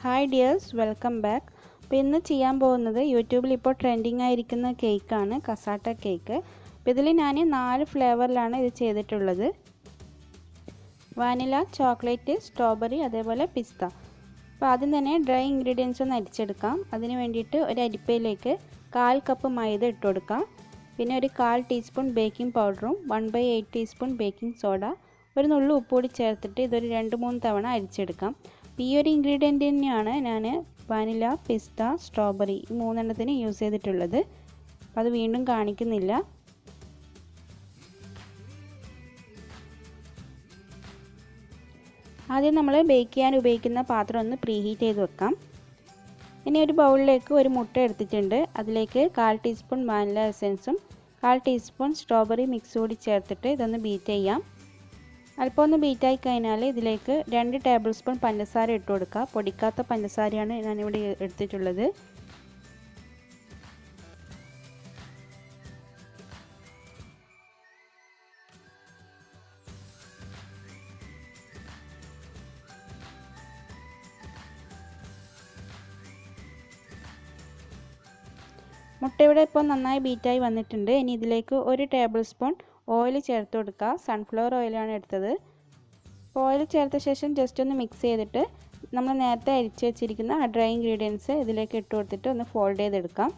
Hi dears, welcome back. അപ്പോൾ ഇന്ന് ചെയ്യാൻ പോകുന്നത് യൂട്യൂബിൽ ഇപ്പോൾ ട്രെൻഡിങ് ആയിരിക്കുന്ന കേക്കാണ്, കസാട്ട കേക്ക്. അപ്പോൾ ഇതിൽ ഞാൻ 4 ഫ്ലേവറിലാണ് ഇത് ചെയ്തിട്ടുള്ളത്. വാനില, ചോക്ലേറ്റ്, സ്ട്രോബെറി, അതേപോലെ പിസ്ത. അപ്പോൾ ആദ്യം തന്നെ ഡ്രൈ ഇൻഗ്രീഡിയൻസ് ഒന്ന് അരിച്ചെടുക്കാം. അതിന് വേണ്ടിയിട്ട് ഒരു അരിപ്പയിലേക്ക് 1/4 കപ്പ് മൈദ ഇട്ട് കൊടുക്കാം. പിന്നെ ഒരു 1/4 ടീസ്പൂൺ ബേക്കിംഗ് പൗഡറും 1/8 ടീസ്പൂൺ ബേക്കിംഗ് സോഡ, ഒരു നുള്ളു ഉപ്പുകൂടി ചേർത്തിട്ട് ഇതൊരു 2-3 തവണ അരിച്ചെടുക്കാം. ഈ ഒരു ഇൻഗ്രീഡിയൻ്റ് തന്നെയാണ് ഞാൻ വാനില, പിസ്ത, സ്ട്രോബെറി ഈ 3 എണ്ണത്തിന് യൂസ് ചെയ്തിട്ടുള്ളത്. അപ്പോൾ അത് വീണ്ടും കാണിക്കുന്നില്ല. ആദ്യം നമ്മൾ ബേക്ക് ചെയ്യാൻ ഉപയോഗിക്കുന്ന പാത്രം ഒന്ന് പ്രീഹീറ്റ് ചെയ്ത് വെക്കാം. ഇനി ഒരു ബൗളിലേക്ക് ഒരു മുട്ട എടുത്തിട്ടുണ്ട്. അതിലേക്ക് 1/4 ടീസ്പൂൺ വാനില എസൻസും 1/4 ടീസ്പൂൺ സ്ട്രോബെറി മിക്സ് കൂടി ചേർത്തിട്ട് ഇതൊന്ന് ബീറ്റ് ചെയ്യാം. അല്പം ഒന്ന് ബീറ്റായി കഴിഞ്ഞാൽ ഇതിലേക്ക് 2 ടേബിൾ സ്പൂൺ പഞ്ചസാര ഇട്ട് കൊടുക്കുക. പൊടിക്കാത്ത പഞ്ചസാരയാണ് ഞാനിവിടെ എടുത്തിട്ടുള്ളത്. മുട്ട ഇവിടെ ഇപ്പോൾ നന്നായി ബീറ്റായി വന്നിട്ടുണ്ട്. ഇനി ഇതിലേക്ക് 1 ടേബിൾ സ്പൂൺ ഓയിൽ ചേർത്ത് കൊടുക്കുക. സൺഫ്ലവർ ഓയിലാണ് എടുത്തത്. ഓയിൽ ചേർത്ത ശേഷം ജസ്റ്റ് ഒന്ന് മിക്സ് ചെയ്തിട്ട് നമ്മൾ നേരത്തെ അരിച്ച് വെച്ചിരിക്കുന്ന ആ ഡ്രൈ ഇൻഗ്രീഡിയൻസ് ഇതിലേക്ക് ഇട്ട് കൊടുത്തിട്ട് ഒന്ന് ഫോൾഡ് ചെയ്തെടുക്കാം.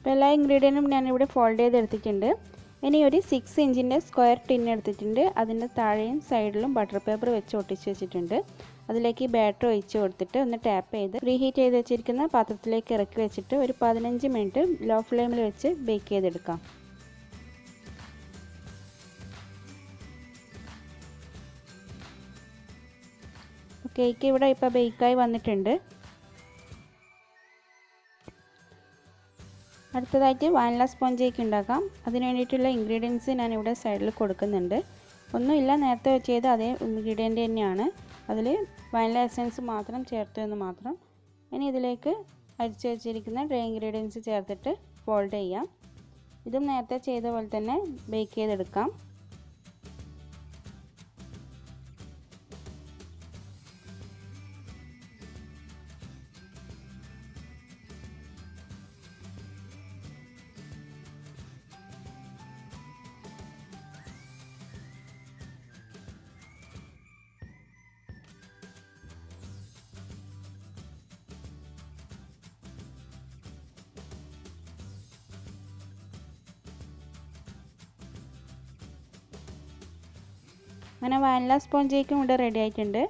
അപ്പോൾ എല്ലാ ഇൻഗ്രീഡിയൻറ്റും ഞാനിവിടെ ഫോൾഡ് ചെയ്തെടുത്തിട്ടുണ്ട്. ഇനി ഒരു 6 ഇഞ്ചിൻ്റെ സ്ക്വയർ ടിൻ എടുത്തിട്ടുണ്ട്. അതിൻ്റെ താഴെയും സൈഡിലും ബട്ടർ പേപ്പർ വെച്ച് ഒട്ടിച്ച് വെച്ചിട്ടുണ്ട്. അതിലേക്ക് ബാറ്റർ ഒഴിച്ച് കൊടുത്തിട്ട് ഒന്ന് ടാപ്പ് ചെയ്ത് പ്രീഹീറ്റ് ചെയ്ത് വെച്ചിരിക്കുന്ന പാത്രത്തിലേക്ക് ഇറക്കി വെച്ചിട്ട് ഒരു 15 മിനിറ്റ് ലോ ഫ്ലെയിമിൽ വെച്ച് ബേക്ക് ചെയ്തെടുക്കാം. കേക്ക് ഇവിടെ ഇപ്പോൾ ബേക്കായി വന്നിട്ടുണ്ട്. അടുത്തതായിട്ട് വാനില സ്പോഞ്ച് കേക്ക് ഉണ്ടാക്കാം. അതിന് വേണ്ടിയിട്ടുള്ള ഇൻഗ്രീഡിയൻസ് ഞാനിവിടെ സൈഡിൽ കൊടുക്കുന്നുണ്ട്. ഒന്നുമില്ല, നേരത്തെ ചെയ്ത അതേ ഇൻഗ്രീഡിയൻ്റ് തന്നെയാണ്. അതിൽ വാനില എസൻസ് മാത്രം ചേർത്തു എന്ന് മാത്രം. ഇനി ഇതിലേക്ക് അരിച്ച് വെച്ചിരിക്കുന്ന ഡ്രൈ ഇൻഗ്രീഡിയൻസ് ചേർത്തിട്ട് ഫോൾഡ് ചെയ്യാം. ഇതും നേരത്തെ ചെയ്ത പോലെ തന്നെ ബേക്ക് ചെയ്തെടുക്കാം. അങ്ങനെ വാനില സ്പോഞ്ച് കേക്കും ഇവിടെ റെഡി ആയിട്ടുണ്ട്.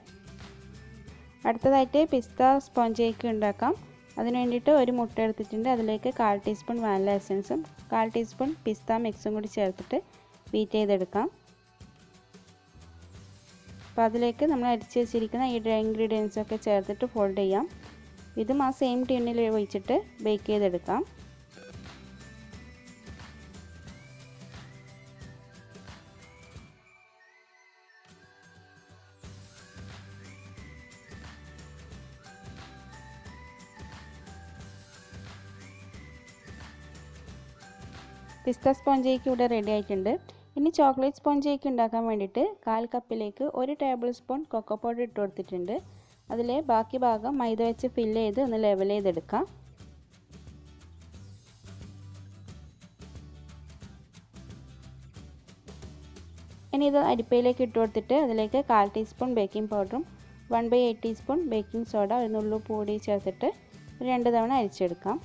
അടുത്തതായിട്ട് പിസ്ത സ്പോഞ്ച് കേക്ക് ഉണ്ടാക്കാം. അതിന് വേണ്ടിയിട്ട് ഒരു മുട്ട എടുത്തിട്ടുണ്ട്. അതിലേക്ക് 1/4 ടീസ്പൂൺ വാനില എസൻസും 1/4 ടീസ്പൂൺ പിസ്ത മിക്സും കൂടി ചേർത്തിട്ട് ബീറ്റ് ചെയ്തെടുക്കാം. അപ്പോൾ അതിലേക്ക് നമ്മൾ അരിച്ച് വെച്ചിരിക്കുന്ന ഈ ഡ്രൈ ഇൻഗ്രീഡിയൻസൊക്കെ ചേർത്തിട്ട് ഫോൾഡ് ചെയ്യാം. ഇതും ആ സെയിം ടിന്നിൽ ഒഴിച്ചിട്ട് ബേക്ക് ചെയ്തെടുക്കാം. പിസ്ത സ്പോഞ്ച് കേക്ക് ഇവിടെ റെഡി ആയിട്ടുണ്ട്. ഇനി ചോക്ലേറ്റ് സ്പോഞ്ച് കേക്ക് ഉണ്ടാക്കാൻ വേണ്ടിയിട്ട് 1/4 കപ്പിലേക്ക് 1 ടേബിൾ സ്പൂൺ കൊക്കോ പൗഡർ ഇട്ട് കൊടുത്തിട്ടുണ്ട്. അതിൽ ബാക്കി ഭാഗം മൈദ വെച്ച് ഫില്ല് ചെയ്ത് ഒന്ന് ലെവൽ ചെയ്തെടുക്കാം. ഇനി ഇത് അരിപ്പയിലേക്ക് ഇട്ട് കൊടുത്തിട്ട് അതിലേക്ക് 1/4 ടീസ്പൂൺ ബേക്കിംഗ് പൗഡറും 1/8 ടീസ്പൂൺ ബേക്കിംഗ് സോഡ, ഒരു നുള്ളു പൊടി ചേർത്തിട്ട് 2 തവണ അരിച്ചെടുക്കാം.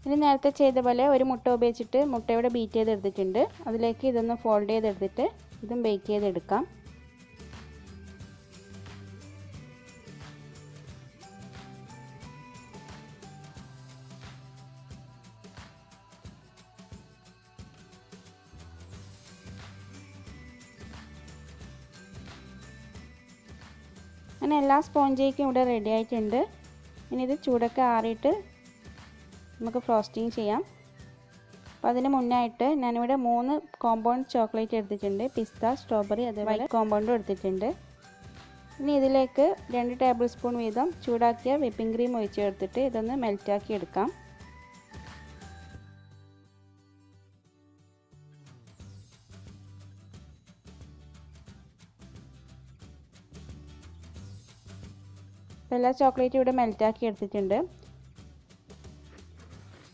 ഇനി നേരത്തെ ചെയ്ത പോലെ ഒരു മുട്ട ഉപയോഗിച്ചിട്ട് മുട്ടയുടെ ബീറ്റ് ചെയ്തെടുത്തിട്ടുണ്ട്. അതിലേക്ക് ഇതൊന്ന് ഫോൾഡ് ചെയ്തെടുത്തിട്ട് ഇതും ബേക്ക് ചെയ്തെടുക്കാം. അങ്ങനെ എല്ലാ സ്പോഞ്ച് കേക്കും ഇവിടെ റെഡി ആയിട്ടുണ്ട്. ഇനി ഇത് ചൂടൊക്കെ ആറിയിട്ട് നമുക്ക് ഫ്രോസ്റ്റിംഗ് ചെയ്യാം. അപ്പോൾ അതിന് മുന്നായിട്ട് ഞാനിവിടെ 3 കോമ്പൗണ്ട് ചോക്ലേറ്റ് എടുത്തിട്ടുണ്ട്. പിസ്ത, സ്ട്രോബെറി അതേപോലെ വൈറ്റ് കോമ്പൗണ്ടും എടുത്തിട്ടുണ്ട്. ഇനി ഇതിലേക്ക് 2 ടേബിൾ സ്പൂൺ വീതം ചൂടാക്കിയ വിപ്പിംഗ് ക്രീം ഒഴിച്ച് ചേർത്തിട്ട് ഇതൊന്ന് മെൽറ്റാക്കി എടുക്കാം. എല്ലാ ചോക്ലേറ്റും ഇവിടെ മെൽറ്റാക്കി എടുത്തിട്ടുണ്ട്.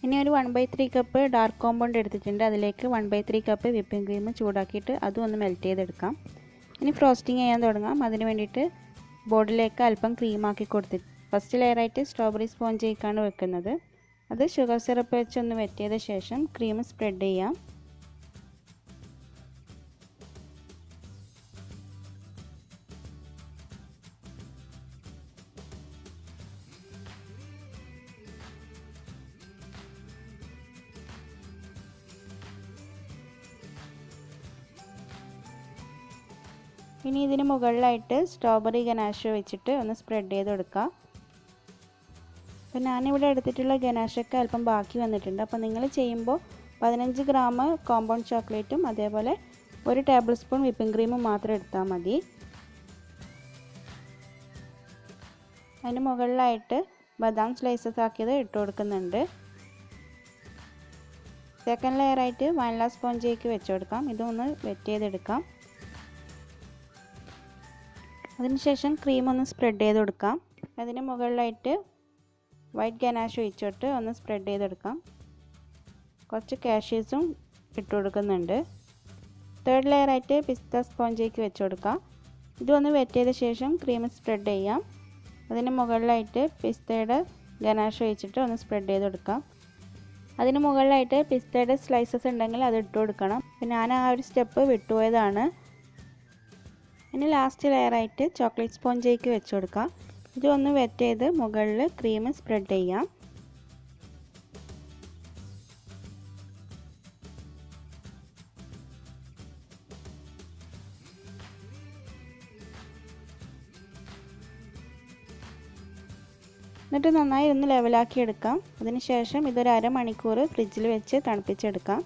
ഇനി ഒരു 1/3 കപ്പ് ഡാർക്ക് കോമ്പൗണ്ട് എടുത്തിട്ടുണ്ട്. അതിലേക്ക് 1/3 കപ്പ് വിപ്പിംഗ് ക്രീം ചൂടാക്കിയിട്ട് അതും ഒന്ന് മെൽറ്റ് ചെയ്തെടുക്കാം. ഇനി ഫ്രോസ്റ്റിംഗ് ചെയ്യാൻ തുടങ്ങാം. അതിന് വേണ്ടിയിട്ട് ബോർഡിലേക്ക് അല്പം ക്രീമാക്കി കൊടുത്തിട്ട് ഫസ്റ്റ് ലെയറായിട്ട് സ്ട്രോബെറി സ്പോഞ്ച് കേക്കാണ് വെക്കുന്നത്. അത് ഷുഗർ സിറപ്പ് വെച്ചൊന്ന് വെറ്റിയതിന് ശേഷം ക്രീം സ്പ്രെഡ് ചെയ്യാം. ഇനി ഇതിന് മുകളിലായിട്ട് സ്ട്രോബെറി ഗനാഷെ വെച്ചിട്ട് ഒന്ന് സ്പ്രെഡ് ചെയ്ത് കൊടുക്കുക. അപ്പോൾ ഞാനിവിടെ എടുത്തിട്ടുള്ള ഗനാഷൊക്കെ അല്പം ബാക്കി വന്നിട്ടുണ്ട്. അപ്പോൾ നിങ്ങൾ ചെയ്യുമ്പോൾ 15 ഗ്രാം കോമ്പൗണ്ട് ചോക്ലേറ്റും അതേപോലെ 1 ടേബിൾ സ്പൂൺ വിപ്പിംഗ് ക്രീമും മാത്രം എടുത്താൽ മതി. അതിന് മുകളിലായിട്ട് ബദാം സ്ലൈസസ് ആക്കിയത് ഇട്ട് കൊടുക്കുന്നുണ്ട്. സെക്കൻഡ് ലെയറായിട്ട് വാനില സ്പോഞ്ച് കേക്ക് വെച്ച് കൊടുക്കാം. ഇതൊന്ന് വെറ്റ് ചെയ്തെടുക്കാം. അതിനുശേഷം ക്രീം ഒന്ന് സ്പ്രെഡ് ചെയ്ത് കൊടുക്കാം. അതിന് മുകളിലായിട്ട് വൈറ്റ് ഗനാഷ് ഒഴിച്ചിട്ട് ഒന്ന് സ്പ്രെഡ് ചെയ്തെടുക്കാം. കുറച്ച് കാഷ്യൂസും ഇട്ട് കൊടുക്കുന്നുണ്ട്. തേർഡ് ലെയറായിട്ട് പിസ്ത സ്പോഞ്ച് കേക്ക് വെച്ച് കൊടുക്കാം. ഇതൊന്ന് വെറ്റ് ചെയ്ത ശേഷം ക്രീം സ്പ്രെഡ് ചെയ്യാം. അതിന് മുകളിലായിട്ട് പിസ്തയുടെ ഗനാഷ് ഒഴിച്ചിട്ട് ഒന്ന് സ്പ്രെഡ് ചെയ്ത് കൊടുക്കാം. അതിന് മുകളിലായിട്ട് പിസ്തയുടെ സ്ലൈസസ് ഉണ്ടെങ്കിൽ അത് ഇട്ട് കൊടുക്കണം. അപ്പോൾ ഞാൻ ആ ഒരു സ്റ്റെപ്പ് വിട്ടുപോയതാണ്. ഇനി ലാസ്റ്റ് ലെയറായിട്ട് ചോക്ലേറ്റ് സ്പോഞ്ച് കേക്ക് വെച്ച് കൊടുക്കാം. ഇതൊന്ന് വെറ്റ് ചെയ്ത് മുകളിൽ ക്രീം സ്പ്രെഡ് ചെയ്യാം. എന്നിട്ട് നന്നായി ഒന്ന് ലെവലാക്കി എടുക്കാം. അതിനുശേഷം ഇതൊരു അരമണിക്കൂർ ഫ്രിഡ്ജിൽ വെച്ച് തണുപ്പിച്ചെടുക്കാം.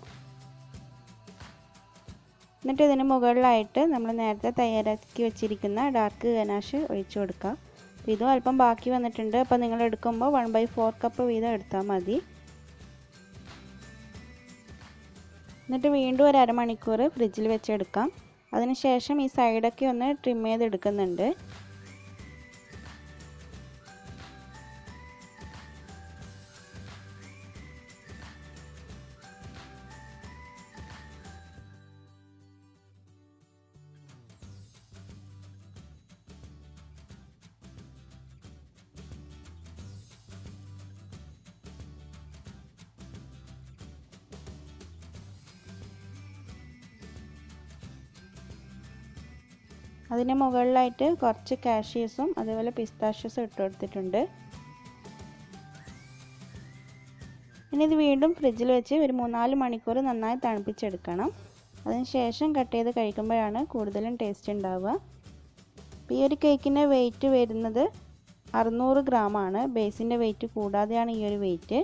എന്നിട്ട് ഇതിന് മുകളിലായിട്ട് നമ്മൾ നേരത്തെ തയ്യാറാക്കി വെച്ചിരിക്കുന്ന ഡാർക്ക് ഗനാഷ് ഒഴിച്ചു കൊടുക്കുക. ഇതും അല്പം ബാക്കി വന്നിട്ടുണ്ട്. അപ്പോൾ നിങ്ങൾ എടുക്കുമ്പോൾ 1/4 കപ്പ് വീതം എടുത്താൽ മതി. എന്നിട്ട് വീണ്ടും ഒരു അരമണിക്കൂർ ഫ്രിഡ്ജിൽ വെച്ചെടുക്കാം. അതിനുശേഷം ഈ സൈഡൊക്കെ ഒന്ന് ട്രിം ചെയ്തെടുക്കുന്നുണ്ട്. അതിന് മുകളിലായിട്ട് കുറച്ച് കാഷ്യൂസും അതേപോലെ പിസ്താഷ്യൂസും ഇട്ട് കൊടുത്തിട്ടുണ്ട്. ഇനി ഇത് വീണ്ടും ഫ്രിഡ്ജിൽ വെച്ച് ഒരു 3-4 മണിക്കൂർ നന്നായി തണുപ്പിച്ചെടുക്കണം. അതിനുശേഷം കട്ട് ചെയ്ത് കഴിക്കുമ്പോഴാണ് കൂടുതലും ടേസ്റ്റ് ഉണ്ടാവുക. ഈ ഒരു കേക്കിൻ്റെ വെയിറ്റ് വരുന്നത് 600 ഗ്രാമാണ്. ബേസിൻ്റെ വെയിറ്റ് കൂടാതെയാണ് ഈ ഒരു വെയിറ്റ്.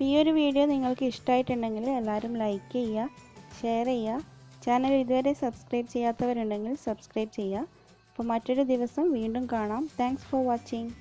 ഈ ഒരു വീഡിയോ നിങ്ങൾക്ക് ഇഷ്ടമായിട്ടുണ്ടെങ്കിൽ എല്ലാവരും ലൈക്ക് ചെയ്യുക, ഷെയർ ചെയ്യുക. ചാനൽ ഇതുവരെ സബ്സ്ക്രൈബ് ചെയ്യാത്തവരുണ്ടെങ്കിൽ സബ്സ്ക്രൈബ് ചെയ്യുക. അപ്പോൾ മറ്റൊരു ദിവസം വീണ്ടും കാണാം. Thanks for watching.